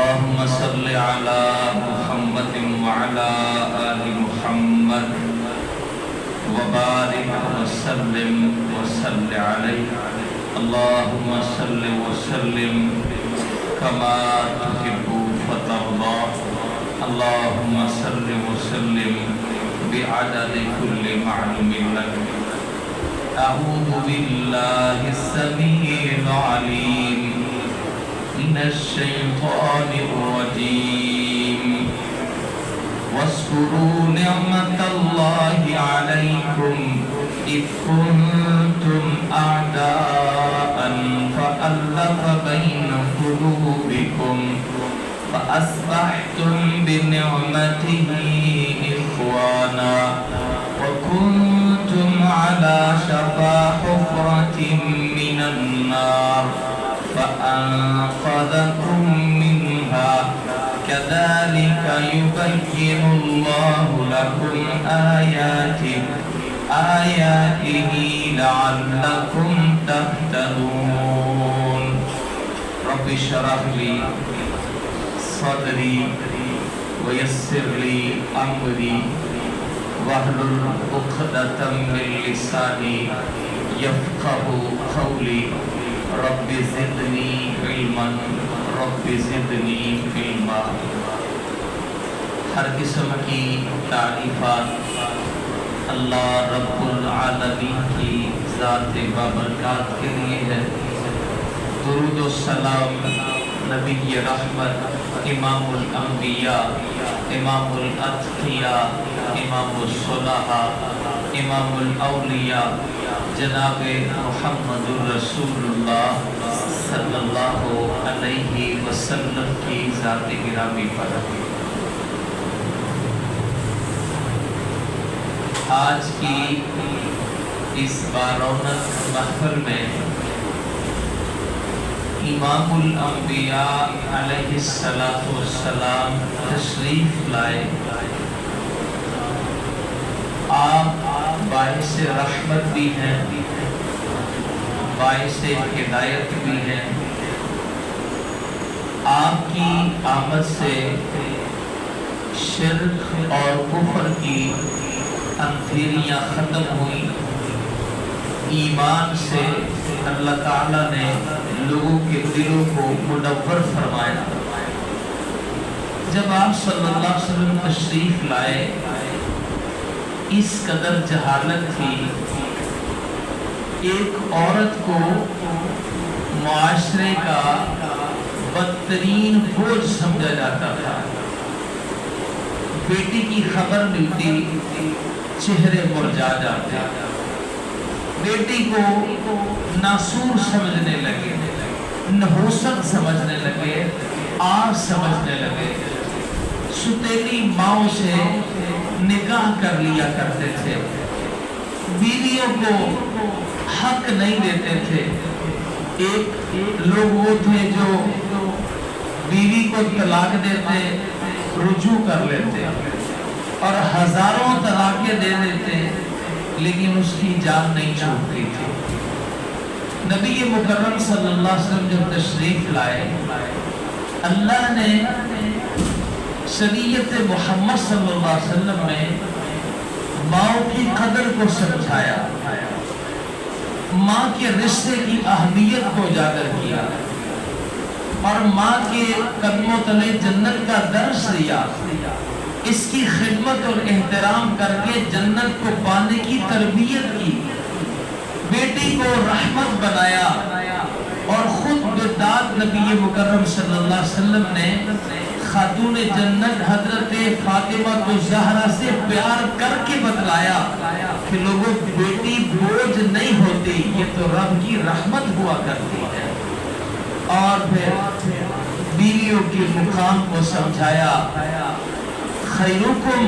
اللهم صل على محمد وعلى آل محمد وبارك وسلم وصل عليه اللهم صل وسلم كما تحب وترضى اللهم صل وسلم بعدد كل معلوم لك. أعوذ بالله السميع العليم من الشيطان الرجيم. واذكروا نعمة الله عليكم إذ كنتم أعداء فألف بين قلوبكم فأصبحتم بنعمته إخوانا وكنتم على شفا حفرة من النار فأنقذكم منها كذلك يبين الله لكم آياته لعلكم تهتدون. رب اشرح لي صدري ويسر لي أمري واحلل عقدة من لساني يفقهوا قولي. رب زدني علما رب زدنی علما. ہر قسم کی تعریفات اللہ رب العالمین کی ذات بابرکات کے لیے ہے. درود و سلام نبی رحمت امام الانبیاء امام الاتقیاء امام الصلحاء امام الاولیاء جناب محمد رسول اللہ صلی اللہ علیہ وسلم کی ذات گرامی پر. آج کی اس بارونق محفل میں امام الانبیاء علیہ السلام تشریف لائے. آپ باعث رحمت بھی ہیں، باعث ہدایت بھی ہیں. آپ کی آمد سے شرک اور کفر کی اندھیریاں ختم ہوئیں. ایمان سے اللہ تعالیٰ نے لوگوں کے دلوں کو منور فرمایا. جب آپ صلی اللہ علیہ وسلم تشریف لائے اس قدر جہالت تھی. ایک عورت کو معاشرے کا بدترین بوجھ سمجھا جاتا تھا. بیٹی کی خبر ملتی چہرے مرجھا جاتے. بیٹی کو ناسور سمجھنے لگے، نحوست سمجھنے لگے، آر سمجھنے لگے. ستیلی ماؤں سے نکاح کر لیا کرتے تھے. بیویوں کو حق نہیں دیتے تھے. ایک لوگ وہ تھے جو بیوی کو طلاق دیتے رجوع کر لیتے اور ہزاروں طلاقیں دے دیتے لیکن اس کی جان نہیں چھوٹتی تھی. نبی مکرم صلی اللہ علیہ وسلم جب تشریف لائے اللہ نے شریعت محمد صلی اللہ علیہ وسلم میں ماں کی قدر کو سمجھایا، ماں کے رشتے کی اہمیت کو اجاگر کیا اور ماں کے قدموں تلے جنت کا درس دیا. اس کی خدمت اور احترام کر کے جنت کو پانے کی تربیت کی. بیٹی کو رحمت بنایا اور خود بذات نبی مکرم صلی اللہ علیہ وسلم نے خاتون جنت حضرت فاطمہ الزہرا سے پیار کر کے بتلایا کہ لوگوں بیٹی بوجھ نہیں ہوتی، یہ تو رب کی رحمت ہوا کرتی ہے. اور پھر بیویوں کے مقام کو سمجھایا. خیرکم،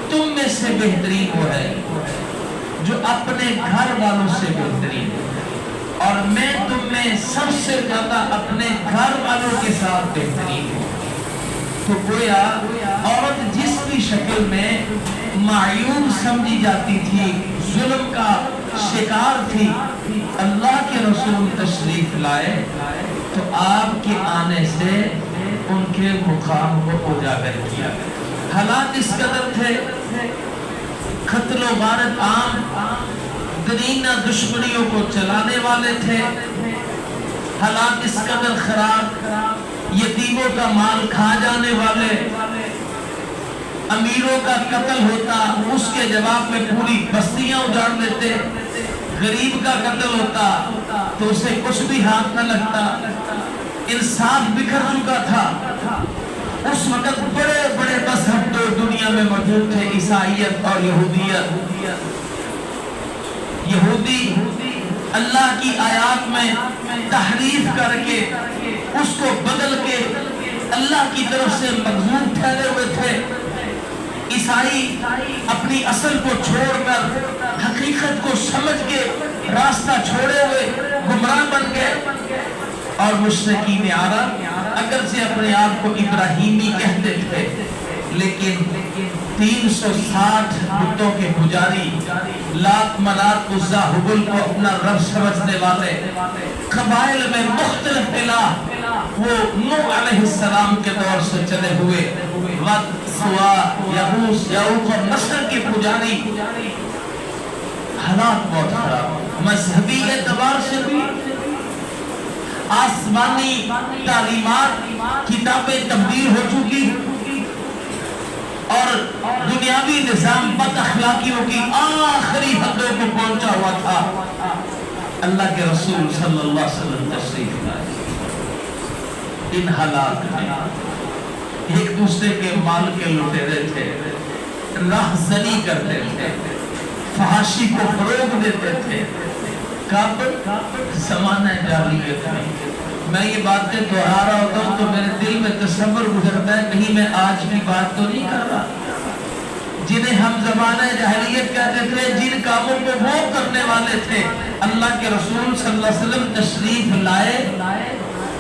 تم میں سے بہترین وہ ہے جو اپنے گھر والوں سے بہترین ہے اور میں تم میں سب سے زیادہ اپنے گھر والوں کے ساتھ بہترین ہوں. تو گویا عورت جس کی شکل میں معیوب سمجھی جاتی تھی، ظلم کا شکار تھی، اللہ کے رسول تشریف لائے تو آپ کے آنے سے ان کے مقام کو اجاگر کیا۔ حالات اس قدر تھے، قتل و غارت عام، درینہ دشمنیوں کو چلانے والے تھے، حالات اس قدر خراب، یتیموں کا مال کھا جانے والے، امیروں کا قتل ہوتا، اس کے جواب میں پوری بستیاں اجاڑ دیتے، غریب کا قتل ہوتا تو اسے کچھ بھی ہاتھ نہ لگتا، انصاف بکھر چکا تھا۔ اس وقت بڑے بڑے مذہب تو دنیا میں موجود تھے، عیسائیت اور یہودیت۔ یہودی اللہ کی آیات میں تحریف کر کے اس کو بدل کے اللہ کی طرف سے مغضوب ٹھہرے ہوئے تھے، عیسائی اپنی اصل کو چھوڑ کر حقیقت کو سمجھ کے راستہ چھوڑے ہوئے گمراہ بن گئے، اور مشرکین عرب اگرچہ اپنے آپ کو ابراہیمی کہتے تھے لیکن 360 بتوں کے پجاری، لات منات عزا حبل کو اپنا رب سمجھنے والے، قبائل میں مختلف الہ وہ نوح علیہ السلام کے دور سے چلے ہوئے ود، سوا، یغوث، یعوق اور نصر کے پجاری، حالات بہت خراب، مذہبی اعتبار سے بھی، آسمانی تعلیمات کتابیں تبدیل ہو چکی، اور دنیاوی نظام بد اخلاقیوں کی آخری حدوں کو پہنچا ہوا تھا۔ اللہ کے رسول صلی اللہ علیہ وسلم تشریف لائے، ان حالات میں ایک دوسرے کے مال کے لٹیرے تھے، راہزنی کرتے تھے، فحاشی کو فروغ دیتے تھے۔ کب؟ زمانہ جاہلیت میں۔ میں یہ باتیں دہرا رہا ہوتا ہوں تو میرے دل میں تصور گزرتا ہے کہیں میں آج کی بات تو نہیں کر رہا۔ جنہیں ہم زمانہ جاہلیت کہتے تھے، جن کاموں کو وہ کرنے والے تھے، اللہ کے رسول صلی اللہ علیہ وسلم تشریف لائے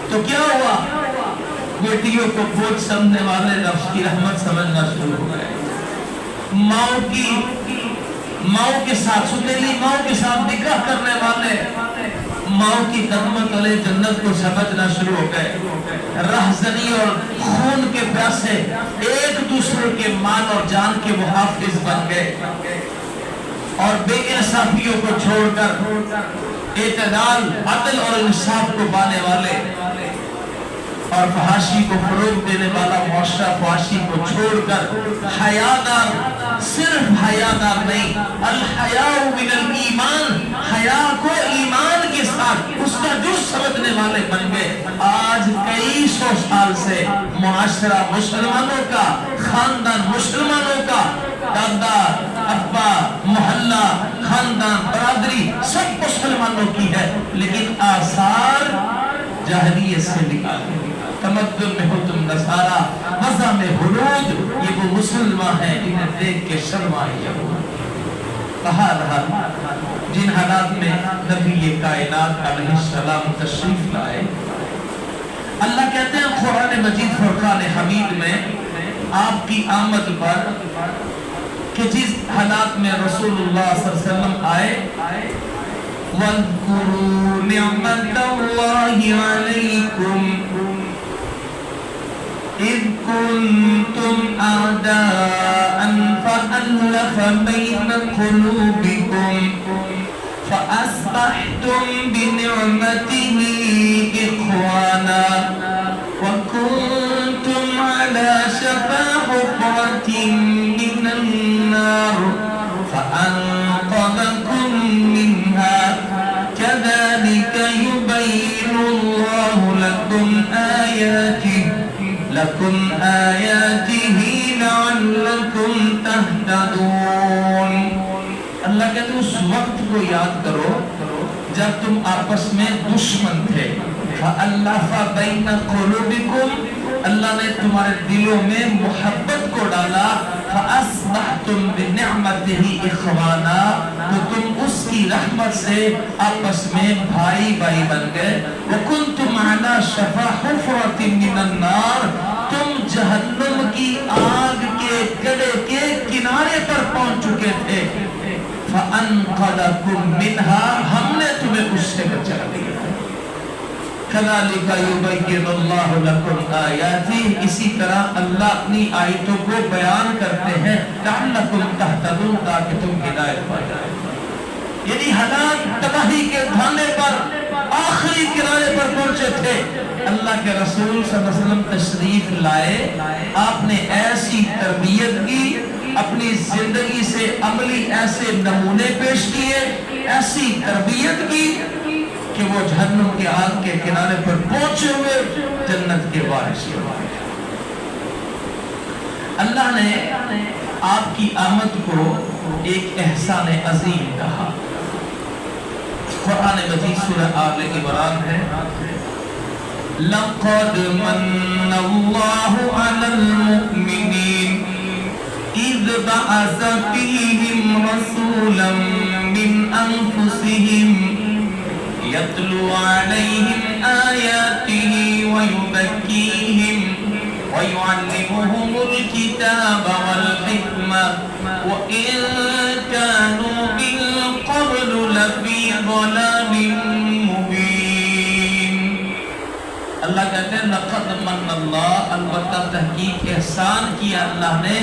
تو کیا ہوا؟ بیٹیوں کو بوجھ سمجھنے والے نفس کی رحمت سمجھنا شروع ہو گئے، ماؤں کے ساتھ، ستیلی ماؤں کے ساتھ نکاح کرنے والے ماؤں کی قدمت علیہ جنت کو سمجھنا شروع ہو گئے، رہزنی اور خون کے پیاسے ایک دوسرے کے مال اور جان کے محافظ بن گئے، اور بے انصافیوں کو چھوڑ کر اعتدال، عدل اور انصاف کو پانے والے اور فحاشی کو فروغ دینے والا معاشرہ فحاشی کو چھوڑ کر حیادار، صرف حیادار نہیں، الحیاء من الایمان، حیا کو ایمان کے ساتھ اس کا جز سمجھنے والے بن گئے۔ آج کئی سو سال سے معاشرہ مسلمانوں کا، خاندان مسلمانوں کا، دادا، ابا، محلہ، خاندان، برادری سب مسلمانوں کی ہے، لیکن آثار جاہلیت سے نکالے۔ تمدن میں ہو تم نصارا، مزہ میں ہنود، یہ وہ مسلمان ہیں انہیں دیکھ کے شرمائے یہود۔ بہرحال جن حالات میں نبی کائنات علیہ السلام تشریف لائے، اللہ کہتے ہیں قرآن مجید فرقان حمید میں آپ کی آمد پر کہ جس حالات میں رسول اللہ صلی اللہ علیہ وسلم آئے، وَاذْكُرُوا نِعْمَةَ اللَّهِ عَلَيْكُمْ إِذْ كُنْتُمْ أَعْدَاءً فَأَلَّفَ بَيْنَ قُلُوبِكُمْ فَأَصْبَحْتُمْ بِنِعْمَتِهِ إِخْوَانًا وَكُنْتُمْ عَلَى شَفَا حُفْرَةٍ مِّنَ النَّارِ فَأَنقَذَكُم مِّنْهَا كَذَلِكَ يُبَيِّنُ اللَّهُ لَكُمْ آيَاتِهِ لَعَلَّكُمْ تَهْتَدُونَ۔ اللہ کہتے ہیں اس وقت کو یاد کرو جب تم آپس میں دشمن تھے، فَأَلَّفَ بَيْنَ قُلُوبِكُمْ، اللہ نے تمہارے دلوں میں محبت کو ڈالا، فَأَصْبَحْتُمْ بِنِعْمَتِهِ إِخْوَانًا، تو تم اس کی رحمت سے آپس میں بھائی بھائی بن گئے، وَكُنْتُمْ عَلَى شَفَا حُفْرَةٍ مِّنَ النَّارِ، تم جہنم کی آگ کے گڑھے کے کنارے پر پہنچ چکے تھے، فَأَنْقَذَكُم مِّنْهَا، ہم نے تمہیں اس سے بچا دیا۔ कज़ालिका युबय्यिनुल्लाहु लकुम आयातिह, इसी तरह अल्लाह अपनी आयतों को बयान करते हैं लअल्लकुम तहतदून, ताकि तुम हिदायत पा जाओ। यानी हालात तबाही के धाने पर आखिरी किनारे पर पहुंचे थे, अल्लाह के रसूल सल्लल्लाहु अलैहि वसल्लम तशरीफ लाए, आपने ऐसी तरबियत की, अपनी जिंदगी से अमली ऐसे नमूने पेश किए, ऐसी तरबियत की कि वो जहन्नुम के आग के किनारे पर पहुंचे हुए जन्नत के वारिस हुए। अल्लाह ने आपकी आमद को एक एहसान अजीम कहा। कुरान मजीद सूरह आल इमरान है, लक़द मन्नल्लाहु अलल मुमिनीन इज़ बअस फ़ीहिम रसूलन मिन अनफुसिहिम यत्लू अलैहिम आयातिही व युज़क्कीहिम व युअल्लिमुहुमुल किताब वल हिकमा व इन कानू मिन क़ब्लु लफ़ी ज़लालिम मुबीन। अल्लाह कहते हैं लक़द मन्नल्लाह, अलबत्ता तहकीक एहसान किया अल्लाह ने,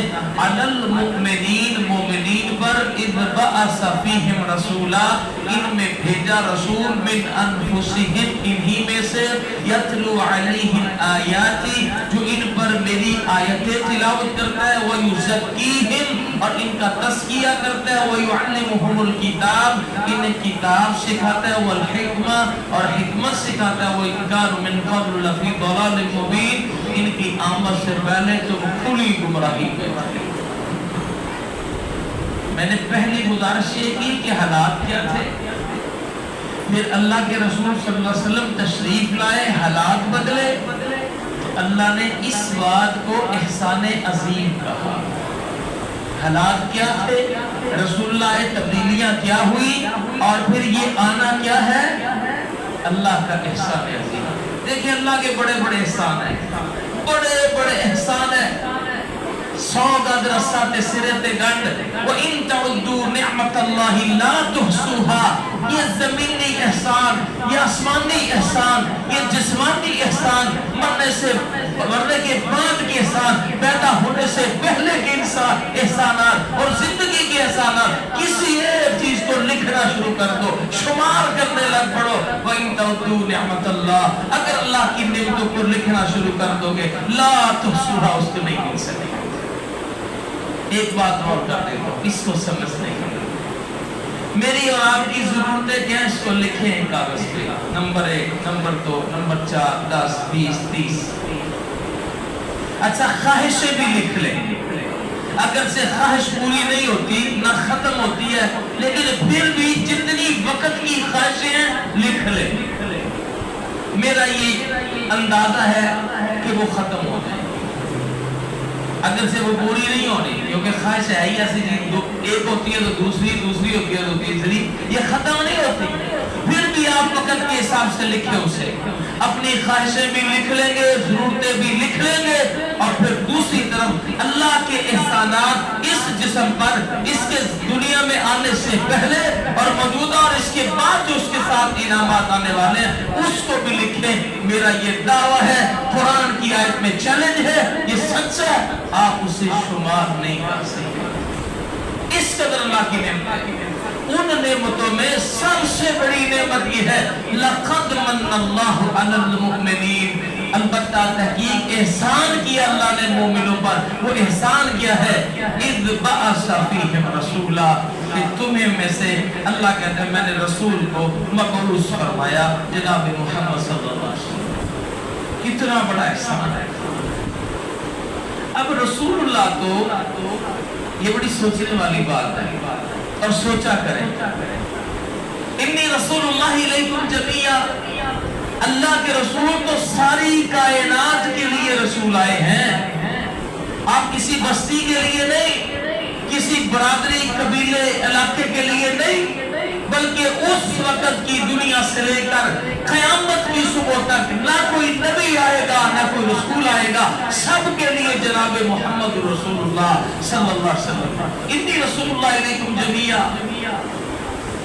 अलल मुमिनीन, मोमिनीन पर, इज़ बअस फ़ीहिम रसूला, इनमें भेजा रसूल, मिन अनफुसिहिम, इन्हीं में से, यत्लू अलैहिम आयाती, जो इन पर मेरी आयतें तिलावत करता है, व युज़क्कीहिम, और इनका तज़किया करता है, व युअल्लिमुहुमुल किताब, इन्हें किताब सिखाता है, वल हिकमा, और हिकमत सिखाता है, व इन कानू मिन क़ब्लु लफ़ी ज़लालिम मुबीन, इनकी आमद से पहले तो खुली गुमराही में थे। मैंने पहली गुजारिश ये की कि हालात क्या थे, फिर अल्लाह के रसूल सल्लल्लाहु अलैहि वसल्लम तशरीफ लाए, हालात बदले, तो अल्लाह ने इस बात को एहसान अजीम कहा। हालात क्या थे, रसूल आए, तब्दीलियां क्या हुई, और फिर ये आना क्या है, अल्लाह का एहसान अजीम। देखिए अल्लाह के बड़े बड़े एहसान है, बड़े बड़े एहसान है। 100 गज रस्सा ते सिरे ते गंड, व इन तउद्दू निअमतल्लाहि ला तुहसूहा, ये जमीनी एहसान, ये आसमानी एहसान, ये जिस्मानी एहसान, मरने के बाद के एहसान, पैदा होने से पहले के इंसान एहसानात, और जिंदगी के एहसानात, किसी एक चीज को लिखना शुरू कर दो, शुमार करने लग पड़ो। व इन तउद्दू निअमतल्लाह, अगर अल्लाह की नेमतों को लिखना शुरू कर दोगे, ला तुहसूहा, उसको नहीं गिन सकते। एक बात और कर देता हूं, इसको समझने के लिए मेरी और आपकी जरूरतें क्या, इसको लिखें कागज पे, नंबर 1, नंबर 2, नंबर 4, 10, 20, 30। अच्छा, ख्वाहिशें भी लिख लें, अगर से ख्वाहिश पूरी नहीं होती, ना खत्म होती है, लेकिन फिर भी जितनी वक्त की ख्वाहिशें हैं लिख लें। मेरा ये अंदाजा है कि वो खत्म हो जाए, अगर से वो पूरी नहीं होनी, क्योंकि ख्वाहिश है ही ऐसी चीज, एक होती है तो दूसरी, दूसरी होती है तो तीसरी, ये खत्म नहीं होती। फिर भी आप वक्त के हिसाब से लिखे उसे, अपनी ख्वाहिशें भी लिख लेंगे, जरूरतें भी लिख लेंगे, और फिर दूसरी तरफ अल्लाह के एहसानात इस जिस्म पर, इसके दुनिया में आने से पहले और मौजूदा, और इसके बाद जो उसके साथ इनामात आने वाले हैं, उसको भी लिखें। मेरा ये दावा है, कुरान की आयत में चैलेंज है, ये सच है, आप उसे शुमार नहीं कर सकते। इस कदर अल्लाह की नेमत, उन नेमतों में सबसे बड़ी नेमत ये है, लक़द मन्नल्लाहु अलल मुमिनीन, अलबत्ता तहकीक एहसान किया अल्लाह ने मोमिनों पर। वो एहसान किया है, इज़ बअस फ़ीहिम रसूला, कि तुम्हें में से अल्लाह कहते हैं मैंने रसूल को मबऊस फरमाया, जनाब मुहम्मद सल्लल्लाहु अलैहि वसल्लम। कितना बड़ा एहसान है। अब रसूलुल्लाह तो ये बड़ी सोचने वाली बात है, और सोचा करें, इन्नी रसूलुल्लाह इलैकुम जमीआ, अल्लाह के रसूल तो सारी कायनात के लिए रसूल आए हैं। आप किसी बस्ती के लिए नहीं, किसी बरादरी, कबीले, इलाके के लिए नहीं, बल्कि उस वक्त की दुनिया से लेकर क़यामत की सुबह तक ना कोई नबी आएगा, ना कोई रसूल आएगा, सबके लिए जनाब मोहम्मद रसूलुल्लाह सल्लल्लाहु अलैहि वसल्लम। इन्नी रसूलुल्लाह इलैकुम जमीआ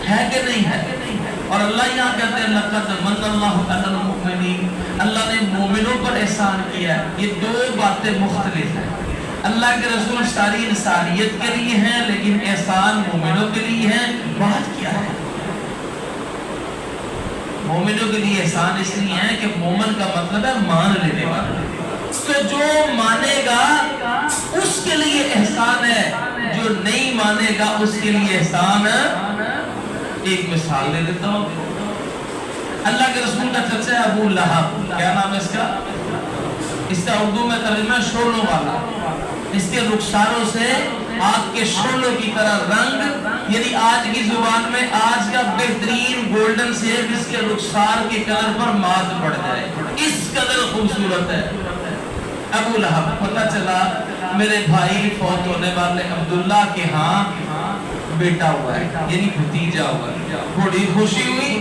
है कि नहीं है? और अल्लाह यहाँ कहते हैं लक़द मन्नल्लाहु अलल मुमिनीन, अल्लाह ने मोमिनों पर एहसान किया। ये दो बातें मुख्तलिफ हैं। अल्लाह के रसूल सारी इंसानियत के लिए हैं, लेकिन एहसान मोमिनों के लिए है। बात क्या है? मोमिनों के लिए एहसान इसलिए है कि मोमिन का मतलब है मान लेने वाला। तो जो मानेगा उसके लिए एहसान है, जो नहीं मानेगा उसके लिए एहसान। एक मिसाल दे देता हूँ। अल्लाह के रसूल का चचा है अबू लहब, क्या नाम है इसका? इसका उर्दू में तर्जुमा शोलों वाला। इसके रुखसारों से आग के शोलों की तरह रंग, यानी आज की जुबान में आज का बेहतरीन गोल्डन सेब इसके रुखसार के कलर पर मात पड़ जाए, इस कदर खूबसूरत है अबू लहब। पता चला मेरे भाई फौत होने वाले अब्दुल्ला के यहाँ बेटा हुआ है, यानी भतीजा हुआ है। बड़ी खुशी हुई।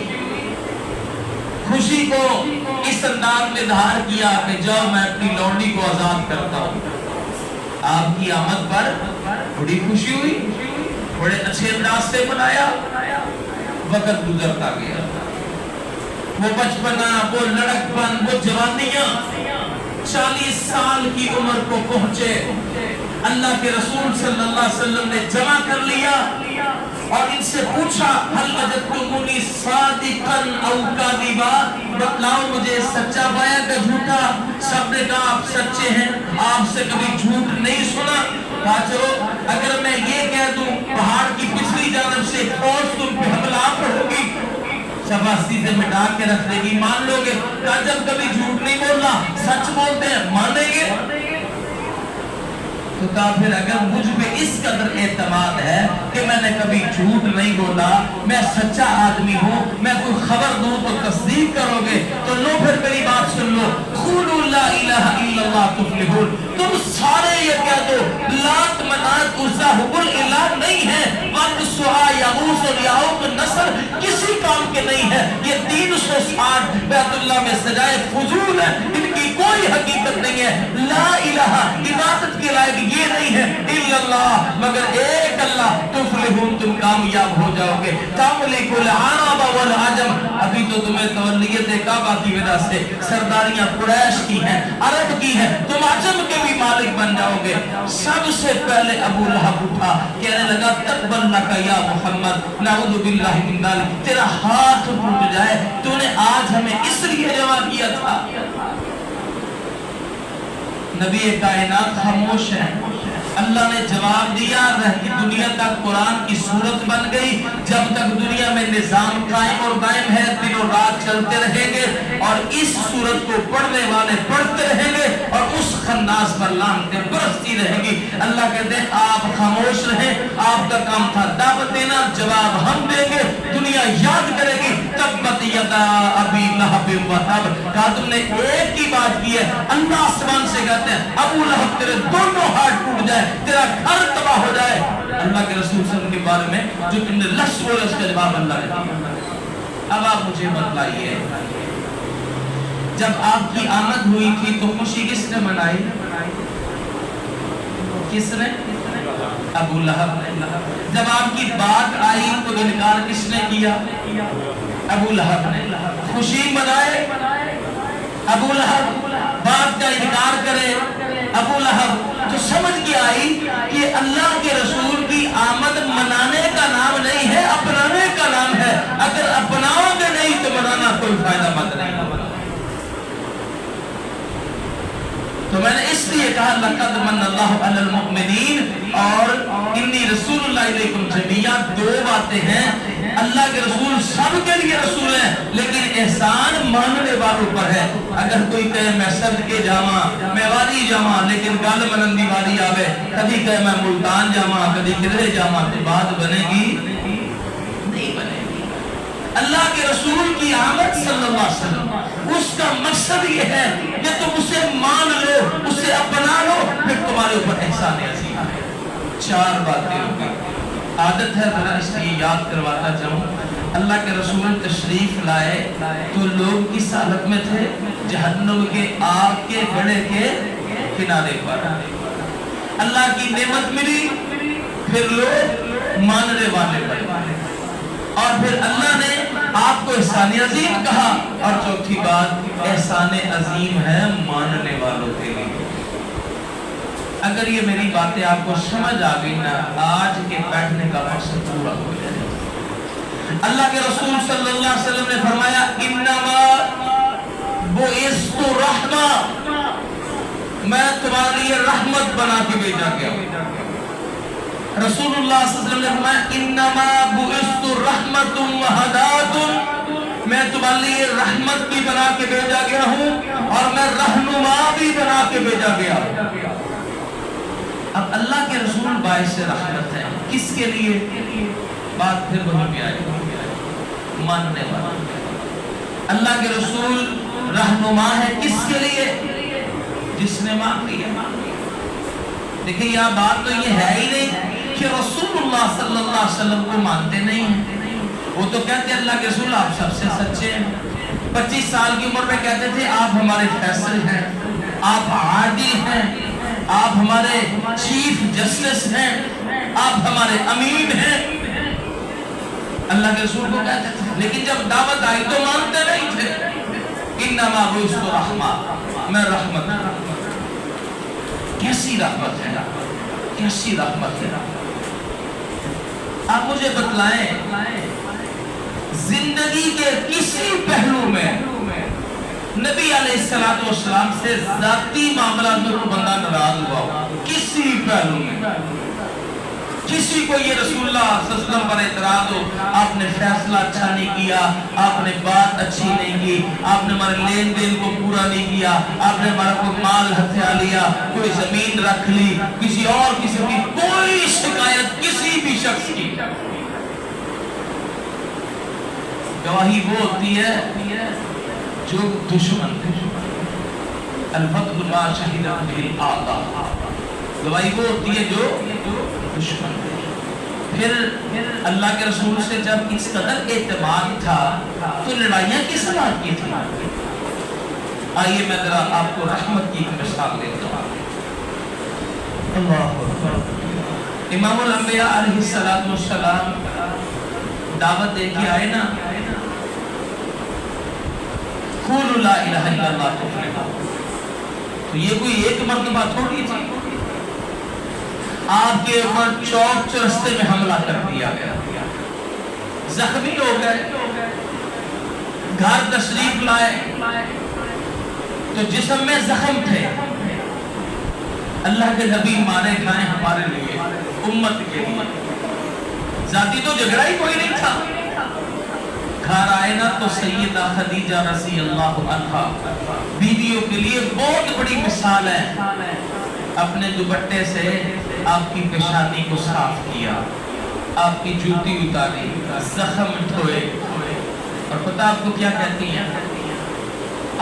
खुशी को इस अंदाज में धार किया कि जाओ मैं अपनी लौंडी को आजाद करता हूँ। आपकी आमद पर बड़ी खुशी हुई, बड़े अच्छे अंदाज से मनाया। वक्त गुजरता गया, वो बचपना, वो लड़कपन, वो जवानियां 40 साल की उम्र को पहुंचे। अल्लाह के रसूल सल्लल्लाहु अलैहि वसल्लम ने जमा कर लिया और इनसे पूछा हल वजदतुमुनी सादिकन औ कादिबा, बतलाओ मुझे सच्चा पाया कि झूठा? सबने कहा आप सच्चे हैं, आपसे कभी झूठ नहीं सुना। कहा चलो अगर मैं ये कह दूं पहाड़ की पिछली जानब से फौज तुम पे हमला होगी, शबासी से मिटा के रख देगी, मान लोगे? कहा जब कभी झूठ नहीं बोलना, सच बोलते हैं, मानेंगे? तो कहा फिर अगर मुझ पे इस कदर एतमाद है कि मैंने कभी झूठ नहीं बोला, मैं सच्चा आदमी हूँ, मैं कोई खबर दूं तो तस्दीक करोगे, तो लो फिर मेरी बात सुन लो। क़ूलू ला इलाहा इल्लल्लाह तुफ़्लिहून, तुम सारे ये कह दो लात मनात उज़्ज़ा हुबुल इलाह नहीं है, वद सुआ यगूस और याऊक नसर किसी काम के नहीं है। ये 360 बैतुल्लाह में सजाए फुजूल है, इनकी कोई हकीकत नहीं है। ला इलाहा इबादत के लायक ये नहीं है, इल्लल्लाह मगर एक अल्लाह, तुफ़्लिहून तुम कामयाब हो जाओगे। तामलिकुल अरब वल अजम, अभी तो तुम्हें तवल्लियत काबा की वजह से सरदारियां कुरैश की हैं, अरब की हैं, तुम अजम के भी मालिक बन जाओगे। सबसे पहले अबू लहब उठा, कहने लगा तब्बन लका या मोहम्मद, नऊज़ु बिल्लाहि मिन ज़ालिक, तेरा हाथ टूट जाए, तूने आज हमें इसलिए जमा किया था। नबी कायनात खामोश है। अल्लाह ने जवाब दिया, रहती दुनिया तक कुरान की सूरत बन गई। जब तक दुनिया में निजाम कायम और दायम है, दिनों रात चलते रहेंगे और इस सूरत को पढ़ने वाले पढ़ते रहेंगे और उस खन्नास पर लानतें बरसती रहेंगी। अल्लाह कहते हैं आप खामोश रहें, आपका काम था दावत देना, जवाब हम देंगे, दुनिया याद करेगी। तब्बत यदा अबी लहब व तब, कहा तुमने एक ही बात की है। अल्लाह आसमान से कहते हैं अबू लहब तेरे दोनों हाथ टूट जाए, तेरा घर तबाह हो जाए। अल्लाह के रसूल सल्लल्लाहु अलैहि वसल्लम के बारे में जो तुमने लफ्ज़ बोले उसका जवाब अल्लाह ने दिया। अब आप मुझे बतलाइए, जब आपकी आमद हुई थी तो खुशी किसने मनाई? किसने? अबू लहब ने। जब आपकी बात आई तो इनकार किसने किया? अबू लहब ने। खुशी मनाए अबू लहब, बात का इनकार करे अबू लहब, तो समझ के आई कि अल्लाह के रसूल की आमद मनाने का नाम नहीं है, अपनाने का नाम है। अगर अपनाओगे नहीं तो मनाना कोई फायदा मत नहीं। तो मैंने इसलिए कहा लक़द मन्नल्लाहु अलल मुमिनीन और इन्नी रसूलुल्लाह इलैकुम जमीआ, दो बातें हैं। अल्लाह के रसूल सबके लिए रसूल हैं, लेकिन एहसान मानने वालों पर है। अगर कोई कहे मैं सदके जावा, मैं वाली जावा, लेकिन गल मनंदी वाली आवे, कभी कहे मैं मुल्तान जावा, कभी किधरे जावा, तो बात बनेगी नहीं बनेगी। अल्लाह के रसूल की आमद सल्लल्लाहु अलैहि वसल्लम, उसका मकसद ये है कि तुम उसे मान लो, उसे अपना लो, फिर तुम्हारे ऊपर एहसान अज़ीम है। 4 बातें होंगी। आदत है जरा इसलिए याद करवाता जाऊं। अल्लाह के रसूल तशरीफ लाए तो लोग किस हालत में थे? जहन्नुम के आग के गड्ढे के किनारे पर। अल्लाह की नेमत मिली, फिर लोग मानने वाले बने और फिर अल्लाह ने آپ کو احسان عظیم کہا، اور چوتھی بات احسان عظیم ہے ماننے والوں کے لیے۔ اگر یہ میری باتیں آپ کو سمجھ آ گئی نا، آج کے بیٹھنے کا مقصد پورا ہو جائے۔ اللہ کے رسول صلی اللہ علیہ وسلم نے فرمایا انما بعثت رحمہ، میں تمہارے لیے رحمت بنا کے بھیجا گیا۔ رسول اللہ صلی اللہ علیہ وسلم نے فرمایا انما بعثت رحمت وہدات، میں تمہارے لیے رحمت بھی بنا کے بھیجا گیا ہوں اور میں رہنما بھی بنا کے بھیجا گیا۔ اب اللہ کے رسول باعث رحمت ہے، کس کے لیے؟ بات پھر وہیں پہ آئے، ماننے والا۔ اللہ کے رسول رہنما ہے کس کے لیے؟ جس نے مان لیا۔ دیکھیں یہاں بات تو یہ ہے ہی نہیں کہ رسول اللہ صلی اللہ علیہ وسلم کو مانتے نہیں ہیں، وہ تو کہتے ہیں اللہ کے رسول آپ سب سے سچے ہیں۔ 25 سال کی عمر میں کہتے تھے آپ ہمارے فیصل ہیں، آپ عادل ہیں، آپ ہمارے چیف جسٹس ہیں، آپ ہمارے امین ہیں، اللہ کے رسول کو کہتے تھے۔ لیکن جب دعوت آئی تو مانتے نہیں تھے۔ انما بعثت رحمہ، میں رحمت۔ کیسی رحمت ہے، کیسی رحمت ہے۔ آپ مجھے بتلائیں زندگی کے کسی پہلو میں نبی علیہ السلام سے ذاتی معاملات میں کوئی بندہ ناراض ہوا ہو؟ کسی پہلو میں کسی کو یہ رسول اللہ صلی اللہ علیہ وسلم پر اعتراض ہو، آپ نے فیصلہ اچھا نہیں کیا، آپ نے بات اچھی نہیں کی، آپ نے ہمارے لین دین کو پورا نہیں کیا، آپ نے ہمارا کوئی مال ہتھیا لیا، کوئی زمین رکھ لی، کسی اور قسم کی کوئی شکایت کسی بھی شخص کی، گواہی وہ ہوتی ہے جو دشمن الفضل ما شہد به الاعداء، گواہی وہ ہوتی ہے جو دشمن۔ پھر اللہ کے رسول سے جب اس قدر اعتماد تھا تو لڑائیاں کس بات کی تھی؟ آئیے میں ذرا آپ کو رحمت کی ایک مثال دیتا ہوں۔ اللہ اکبر۔ امام الانبیاء علیہ السلام دعوت دے کے آئے نا، قولوا لا الہ الا اللہ تفلحوا، تو یہ کوئی ایک مرتبہ تھوڑی تھی، آپ کے اوپر چوک چرستے میں حملہ کر دیا گیا، زخمی ہو گئے، گھر تشریف لائے تو جسم میں زخم تھے، اللہ کے نبی مارے کھائے ہمارے لیے، امت کے لیے، ذاتی تو جھگڑا ہی کوئی نہیں تھا۔ گھر آئے نا تو سیدہ خدیجہ رضی اللہ عنہا بیویوں کے لیے بہت بڑی مثال ہے، اپنے دوپٹے سے آپ کی پیشانی کو صاف کیا، آپ کی جوتی اتاری، زخم دھوئے، اور پتہ آپ کو کیا کہتی ہیں؟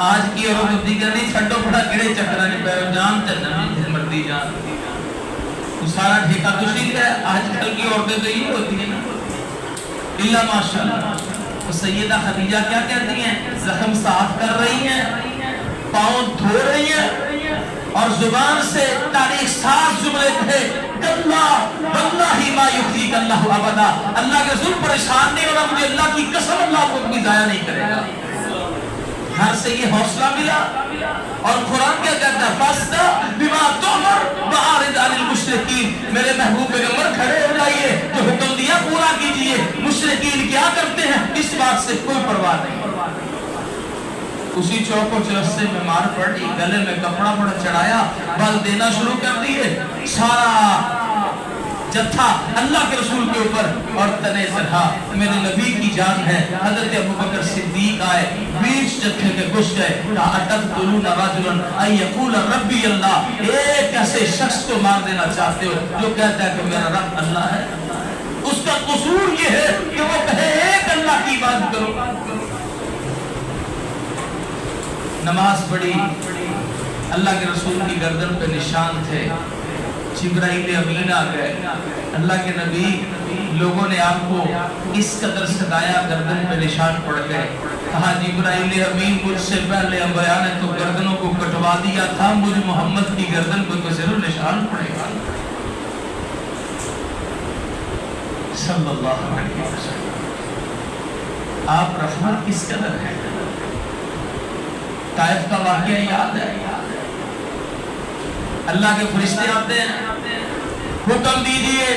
آج کی عورت دیگر نہیں چھڑو پڑا گڑے چکرانے پہ جان چلنا مردی جان، تو سارا ٹھیکہ تو شیخ ہے۔ آج کل کی عورتیں تو یہ ہوتی ہیں نا، اللہ ماشاءاللہ۔ تو سیدہ خدیجہ کیا کہتی ہیں؟ زخم صاف کر رہی ہیں، پاؤں دھو رہی ہیں، اور زبان سے تاریخ ساز جملے کہے واللہ ما یخزیک اللہ ابدا، اللہ کے رسول پریشان نہیں ہونا، مجھے اللہ کی قسم اللہ کو بھی ضائع نہیں کرے گا۔ گھر سے یہ حوصلہ ملا، اور قرآن کیا کہتا ہے؟ فَاسْتَ بِمَا تُعْمَرْ وَعَارِضْ عَنِ الْمُشْرِكِينَ، میرے محبوب پیغمبر کھڑے ہو جائیے، جو حکم دیا پورا کیجئے، مشرکین کیا کرتے ہیں اس بات سے کوئی پرواہ نہیں۔ اسی چوک و چرستے میں مار پڑی، گلے میں کپڑا پڑا چڑھایا، بل دینا شروع کر دیے، سارا جتھا اللہ کے رسول کے اوپر، اور تنے سرہا میرے نبی کی جان ہے۔ حضرت ابوبکر صدیق آئے، بیچ جتھے کے گھس گئے، اَتَقْتُلُونَ رَجُلًا أَن يَقُولَ رَبِّيَ اللَّهُ، ایک ایسے شخص کو مار دینا چاہتے ہو جو کہتا ہے کہ میرا رب اللہ ہے؟ اس کا قصور یہ ہے کہ وہ کہے ایک اللہ کی عبادت کرو۔ نماز پڑھی، اللہ کے رسول کی گردن پہ نشان تھے، جبرائیل امین آ گئے، اللہ کے نبی، لوگوں نے آپ کو اس قدر ستایا، گردن پہ نشان پڑ گئے، کہا جبرائیل امین مجھ سے پہلے انبیاء نے تو گردنوں کو کٹوا دیا تھا، مجھ محمد کی گردن پہ تو ضرور نشان پڑے گا، صلی اللہ علیہ وسلم۔ आप रहमत किस कदर है। ताइफ का वाकया याद है, अल्लाह के फरिश्ते आते हैं, हुक्म दीजिए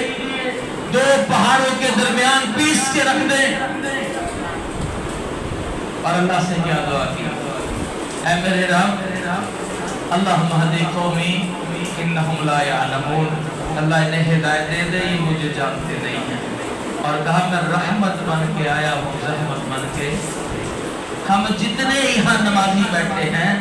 2 पहाड़ों के दरमियान पीस के रख दें। और अल्लाह से क्या दुआ की, ऐ मेरे रब अल्लाहुम्मा हदी कौमी इन्नहुम ला यअलमून, अल्लाह इन्हें हिदायत दे दे, ये मुझे जानते नहीं हैं। और कहा मैं रहमत बन के आया हूँ, रहमत बन के। हम जितने यहाँ नमाजी बैठे हैं,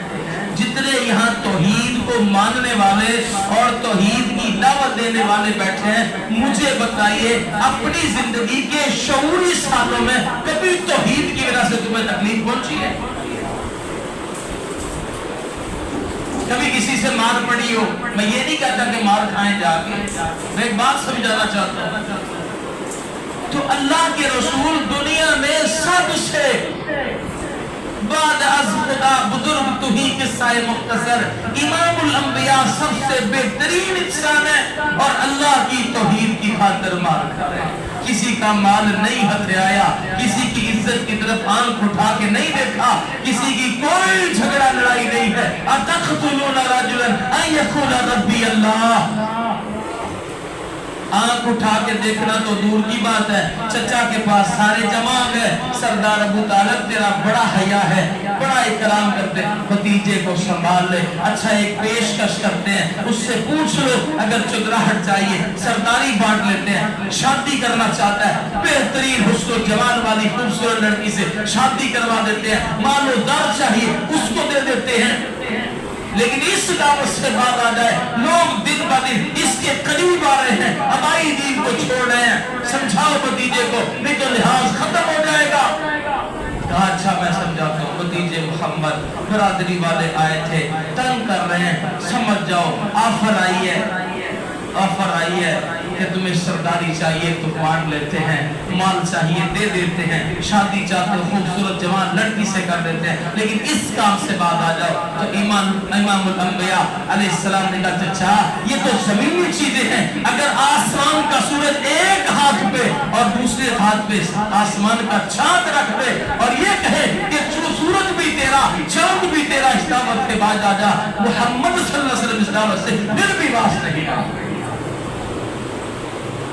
जितने यहाँ तौहीद को मानने वाले और तौहीद की दावत देने वाले बैठे हैं, मुझे बताइए अपनी जिंदगी के शऊरी सालों में कभी तौहीद की वजह से तुम्हें तकलीफ पहुंची है? कभी किसी से मार पड़ी हो? मैं ये नहीं कहता कि मार खाएं जाके, मैं एक बात समझाना चाहता हूँ। तो अल्लाह के रसूल दुनिया में सबसे बाद अज़ खुदा बुजुर्ग तुही किस्सा-ए मुख्तसर इमामुल अंबिया सबसे बेहतरीन इंसान है और अल्लाह की तौहीद की खातिर मार खा रहे हैं। किसी का माल नहीं हथियाया, किसी की इज्जत की तरफ आंख उठा के नहीं देखा, किसी की कोई झगड़ा लड़ाई नहीं है। अतक़्तुलूना रजुलन अन यक़ूला रब्बी अल्लाह, आंख उठा के देखना तो दूर की बात है। चचा के पास सारे जमा गए, सरदार अबू तालिब तेरा बड़ा हया है, बड़ा इकराम करते, भतीजे को संभाल ले, अच्छा एक पेशकश करते हैं, उससे पूछ लो अगर चुदराहट चाहिए, सरदारी बांट लेते हैं। शादी करना चाहता है, बेहतरीन हुस्न जवान वाली खूबसूरत लड़की से शादी करवा देते हैं। मालो दार चाहिए उसको दे देते हैं। लेकिन इस दावत से बात आ जाए, लोग दिन ब दिन इसके करीब आ रहे हैं, हमारी दीन को छोड़ रहे हैं। समझाओ भतीजे को, नहीं तो लिहाज खत्म हो जाएगा। कहा अच्छा मैं समझाता हूँ। भतीजे मोहम्मद बरादरी वाले आए थे, तंग कर रहे हैं, समझ जाओ। ऑफर आई है कि तुम्हें सरदारी चाहिए तो बांट लेते हैं, माल चाहिए दे देते हैं, शादी चाहते हो खूबसूरत जवान लड़की से कर देते हैं। लेकिन इस काम से बात आ जाओ तो इमामुल अंबिया अलैहिस्सलाम ने कहा चाचा ये तो जमीनी चीजें हैं। अगर आसमान का सूरज एक हाथ पे और दूसरे हाथ पे आसमान का चांद रख दे और ये कहे कि सूरज भी तेरा चांद भी तेरा, इस दावत के बाद आ जा। मोहम्मद सल्लल्लाहु अलैहि वसल्लम इस दावत से फिर भी वास्ते नहीं आ।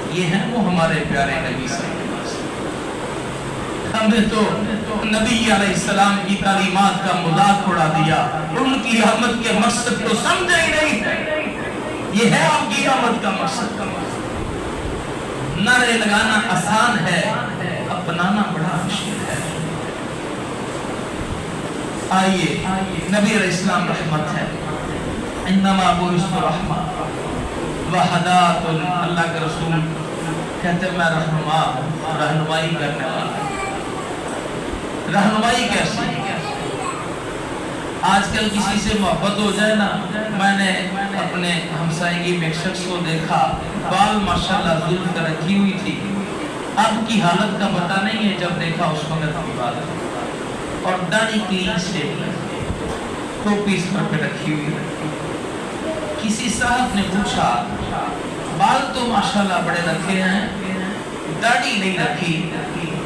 ये है वो हमारे प्यारे नबी सल्लल्लाहु अलैहि वसल्लम। हमने तो नबी अलैहिस्सलाम की तालीमात का मजाक उड़ा दिया, उनकी आमद के मकसद को समझा ही नहीं। ये है आपकी आमद का मकसद। नारे लगाना आसान है, अपनाना बड़ा मुश्किल है। आइए नबी अलैहिस्सलाम रहमत है, इन्नमा बुइस्तु रहमा व हदातुन। अल्लाह के रसूल कहते मैं रहनुमा, रहनुमाई करने वाला। रहनुमाई कैसी? आजकल किसी से मोहब्बत हो जाए ना, मैंने अपने हमसायगी में एक शख्स को देखा, बाल माशाल्लाह जुल्फ रखी हुई थी, अब की हालत का पता नहीं है, जब देखा उस वक्त की बात, और दाढ़ी क्लीन शेव, टोपी सर पे रखी हुई। किसी साहब ने पूछा बाल तो माशाल्लाह बड़े रखे हैं, दाढ़ी नहीं रखी,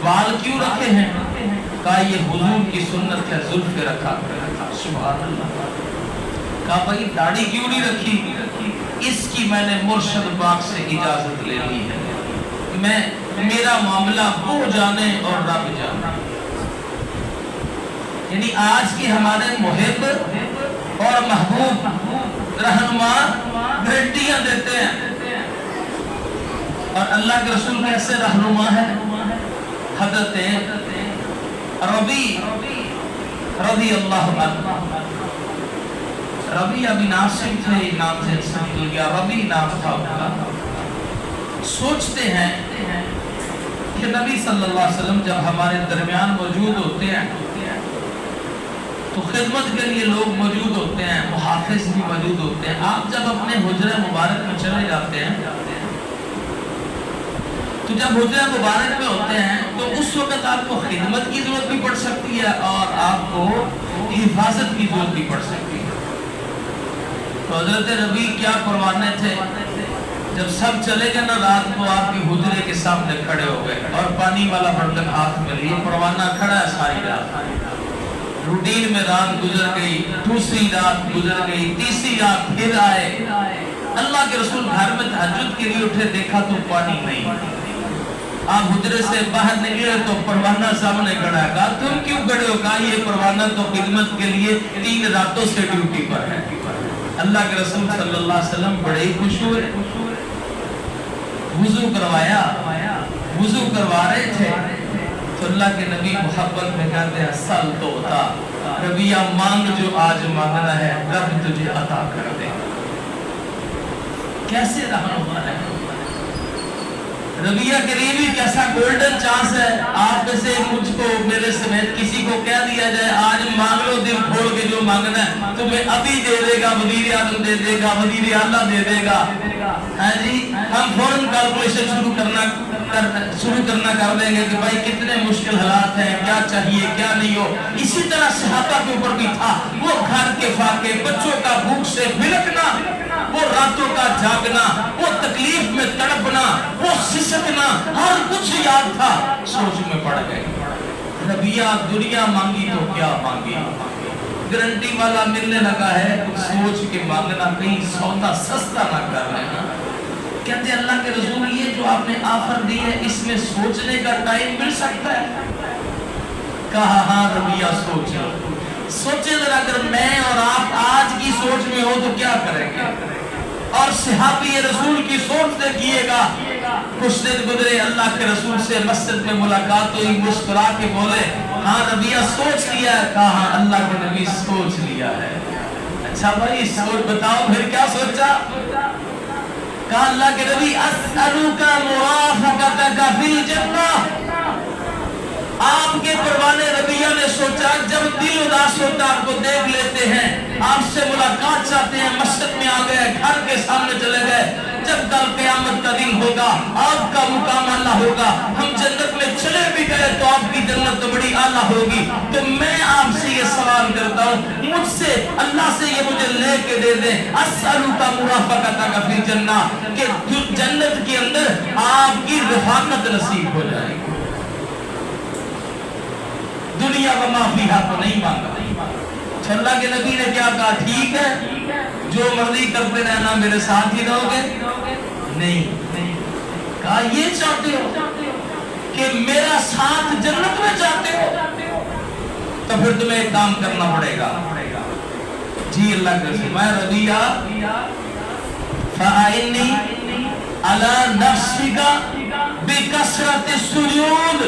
बाल क्यों रखे हैं? कहा ये हुजूर की सुन्नत है, जुल्फ के रखा। सुभान अल्लाह। कहा भाई दाढ़ी क्यों नहीं रखी? इसकी मैंने मुर्शद बाग से इजाजत ले ली है, मेरा मामला वो जाने और रब जाने। यानी आज के हमारे मुहिब और महबूब रहनुमा गारंटियां देते हैं, और अल्लाह के रसूल कैसे रहनुमा है? हज़रत रबी रज़ी अल्लाहु अन्हु, रबी अभी नासिब थे, नाम से निकल गया, रबी नाम था उनका। सोचते हैं कि नबी सल्लल्लाहु अलैहि वसल्लम जब हमारे दरमियान मौजूद होते हैं तो खिदमत के लिए लोग मौजूद होते हैं, मुहाफिज भी मौजूद होते हैं। आप जब अपने हुजरे मुबारक में चले जाते हैं तो जब हुजरे मुबारक में होते हैं तो उस वक्त आपको खिदमत की जरूरत भी पड़ सकती है और आपको हिफाजत की जरूरत भी पड़ सकती है। तो हजरत रबी क्या फरमाने थे? जब सब चले गए ना रात को आपके हुजरे के सामने खड़े हो गए और पानी वाला बर्तन हाथ में लिए, परवाना खड़ा है सारी रात। रूटीन में रात गुजर गई, दूसरी रात गुजर गई, तीसरी रात फिर आए। अल्लाह के रसूल घर में तहज्जुद के लिए उठे, देखा तो पानी नहीं। आप हुजरे से बाहर निकले तो परवाना सामने खड़ा है। कहा तुम क्यों खड़े हो? कहा ये परवाना तो खिदमत के लिए 3 रातों से ड्यूटी पर है। अल्लाह के रसूल सल्लल्लाहु अलैहि वसल्लम बड़े ही खुश हुए। वुजू करवाया, वुजू करवा रहे थे तो अल्लाह के नबी मोहब्बत में कहते हैं सल तो होता, रबिया मांग जो आज मांगना है रब तुझे अता कर दे। कैसे रहनुमा है रबिया करीबी, कैसा गोल्डन चांस है। आप में से मुझको मेरे समेत किसी को कह दिया जाए आज मांग लो दिल खोल के जो मांगना है, तुम्हें अभी दे देगा, वजीर आजम दे देगा, वजीर आला दे देगा। हाँ जी, हम फौरन कैलकुलेशन शुरू करना कर देंगे कि भाई कितने मुश्किल हालात हैं, क्या चाहिए क्या नहीं हो। इसी तरह सहाबा के ऊपर भी था, वो घर के फाके, बच्चों का भूख से बिलकना, वो रातों का जागना, वो तकलीफ में तड़पना, वो सिसकना, हर कुछ याद था। सोच में पड़ गए रबिया दुनिया मांगी तो क्या मांगी, गारंटी वाला मिलने लगा है, कुछ सोच के मांगना, कहीं सौदा सस्ता ना कर लेना। कहते अल्लाह के रसूल ये जो आपने ऑफर दी है इसमें सोचने का टाइम मिल सकता है? कहा हाँ रबिया सोच लो। सोचे जरा, अगर मैं और आप आज की सोच में हो तो क्या करेंगे? और सहाबी रसूल की सोच देखिएगा। कुछ दिन गुजरे, अल्लाह के रसूल से मस्जिद में मुलाकात हुई, मुस्कुरा के बोले हाँ रबिया सोच लिया है? कहा हाँ अल्लाह के नबी सोच लिया है। अच्छा भाई सोच बताओ फिर क्या सोचा? कहा अल्लाह के नबी अस्अलुका मुराफकतका फिल जन्नह। आपके परवाने रबिया ने सोचा जब दिल उदास होता आपको देख लेते हैं, आपसे मुलाकात चाहते हैं, मस्जिद में आ गए, घर के सामने चले गए, जब कल क़यामत का दिन होगा आपका मुकाम आला होगा, हम जन्नत में चले भी गए तो आपकी जन्नत तो बड़ी आला होगी। तो मैं आपसे ये सवाल करता हूँ, मुझसे अल्लाह से ये मुझे लेके दे दे, अस्अलुका मुराफकतका फिल जन्नह, कि जन्नत के अंदर आपकी रफाकत नसीब हो जाएगी। दुनिया का माफिया तो नहीं मांगा। अल्लाह के नबी ने क्या कहा? ठीक है जो मर्जी करते रहना, मेरे साथ ही रहोगे? नहीं, कहा ये चाहते हो कि मेरा साथ जन्नत में चाहते हो, तो फिर तुम्हें एक काम करना पड़ेगा। जी अल्लाह के रसूल, मैं रबिया फ़अइन्नी अला नफ्सिका बिकसरति सुजूद,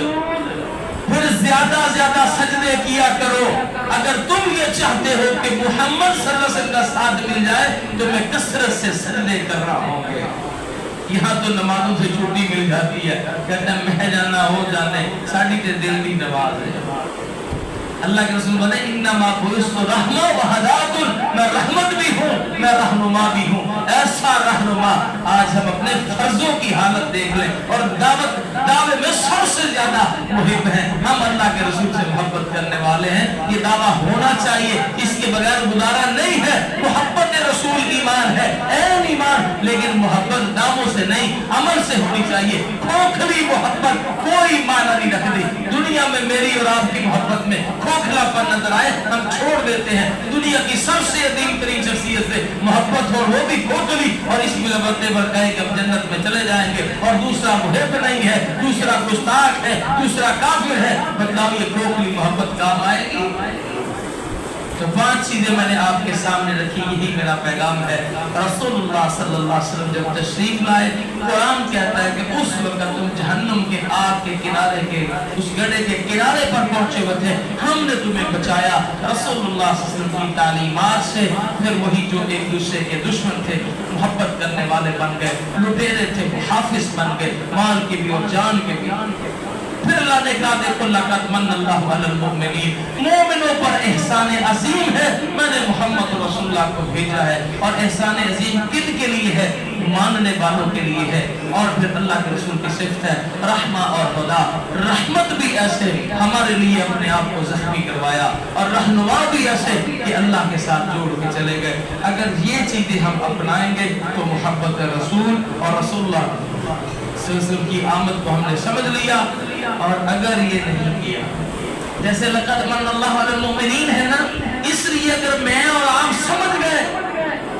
फिर ज्यादा ज्यादा सजदे किया करो। अगर तुम ये चाहते हो कि मोहम्मद सल्लल्लाहु अलैहि वसल्लम का साथ मिल जाए तो मैं कसरत से सजदे कर रहा हूँ। यहाँ तो नमाजों से छुट्टी मिल जाती है, कहते हैं मैं जाना हो जाने, साड़ी ते दिल की नमाज है। अल्लाह के रसूल बोले इन्नमा बुइस्तु रहमा व हदातुन, मैं रहमत भी हूँ मैं रहनुमा भी हूँ। ऐसा रहनुमा, आज हम अपने फर्जों की हालत देख लें और दावे में सबसे ज्यादा मुहिब हैं हम, अल्लाह के रसूल से मोहब्बत करने वाले हैं। ये दावा होना चाहिए, इसके बगैर गुजारा नहीं है। मोहब्बत रसूल ईमान है, ऐन ईमान, लेकिन मोहब्बत दामों से नहीं अमल से होनी चाहिए। खोखली मोहब्बत कोई माना नहीं रखती। दुनिया में मेरी और आपकी मोहब्बत में खोखलापन नजर आए हम छोड़ देते हैं। दुनिया की सबसे अजीम तरीन शख्सियत से मोहब्बत हो, वो भी खोखली, और इस मिलबते पर कहे कि हम जन्नत में चले जाएंगे, और दूसरा मुहिब नहीं है, दूसरा गुस्ताख है, दूसरा काफिर है। बताओ ये खोखली मोहब्बत काम आएगी? तो 5 चीजें मैंने आपके सामने रखी, यही मेरा पैगाम है। रसूलुल्लाह सल्लल्लाहु अलैहि वसल्लम जब तशरीफ लाए, कुरान कहता है कि उस वक्त तुम जहन्नम के आग के किनारे के उस गड्ढे के किनारे पर पहुंचे हुए थे, हमने तुम्हें बचाया। रसूलुल्लाह सल्लल्लाहु अलैहि वसल्लम की तालीमात से फिर वही जो एक दूसरे के दुश्मन थे मोहब्बत करने वाले बन गए, लुटेरे थे वो हाफिज बन गए, माल के भी और जान के भी। फिर अल्लाह ने कहा देखो लक़द मन्नल्लाहु अलल मुमिनीन, मोमिनों पर एहसान अजीम है, मैंने मोहम्मद रसूलुल्लाह को भेजा है। और एहसान अजीम किन के लिए है? मानने वालों के लिए है। और फिर अल्लाह के रसूल की सिफत है रहमा और खुदा, रहमत भी ऐसे हमारे लिए अपने आप को जख्मी करवाया और रहनुमा भी ऐसे कि अल्लाह के साथ जोड़ के चले गए। अगर ये चीजें हम अपनाएंगे तो मोहब्बत रसूल और रसूलुल्लाह सल्लल्लाहु की आमद को हमने समझ लिया। और अगर ये नहीं किया, जैसे लक़द मन्नल्लाहु अलल मुमिनीन है ना, इसलिए अगर मैं और आप समझ गए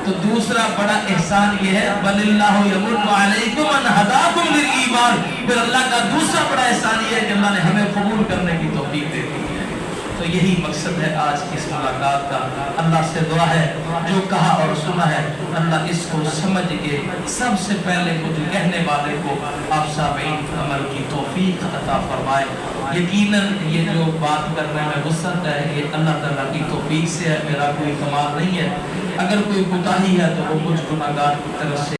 तो दूसरा बड़ा एहसान ये है बलिल्लाहु यमुन्नु अलैकुम अन हदाकुम लिल ईमान। फिर अल्लाह का दूसरा बड़ा एहसान ये है कि अल्लाह ने हमें कबूल करने की तौफीक दे दी है। तो यही मकसद है आज की इस मुलाकात का। अल्लाह से दुआ है जो कहा और सुना है अल्लाह इसको समझ के सबसे पहले मुझे कहने वाले को आप सामीन अमल की तौफीक अता फरमाए। यकीनन ये जो बात करने में वसअत है ये अल्लाह ताला की तौफीक से है, मेरा कोई कमाल नहीं है। अगर कोई कोताही है तो वो मुझ गुनाहगार की तरफ से